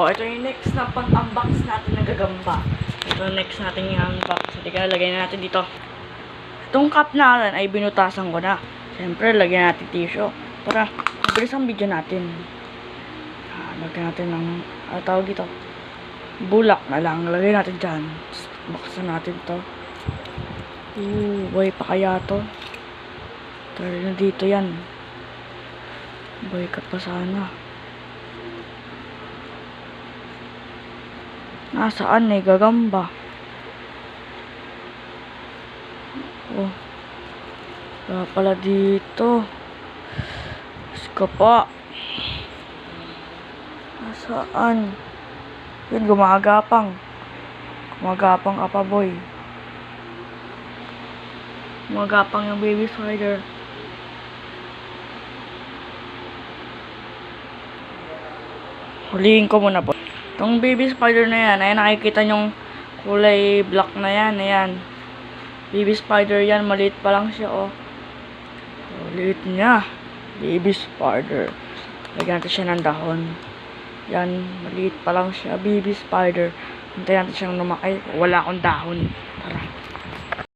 Oh, ito yung next na pang-unbox natin na gagamba. Ito yung next natin yung unbox. Sige, lagay na natin dito. Itong cup natin ay binutasan ko na. Siyempre, lagyan natin tissue. Para mabilis ang video natin. Lagyan natin ng, tawag dito, bulak na lang. Lagay natin dyan. Buksan natin to. Buhay pa kaya to. Tara na dito yan. Buhay ka pa sana. Nasaan eh, gagamba. Oh. Wala pala dito. Iska pa. Nasaan? Yun, gumagapang. Gumagapang ka pa, boy. Gumagapang yung baby spider. Huliin ko muna po. Itong baby spider na yan, ay nakikita nyong kulay black na yan, ayan. Baby spider yan, maliit pa lang siya, oh. Liit niya. Baby spider. Lagyan natin siya ng dahon. Yan, maliit pa lang siya, baby spider. Hintayin natin siyang lumaki. Wala akong dahon.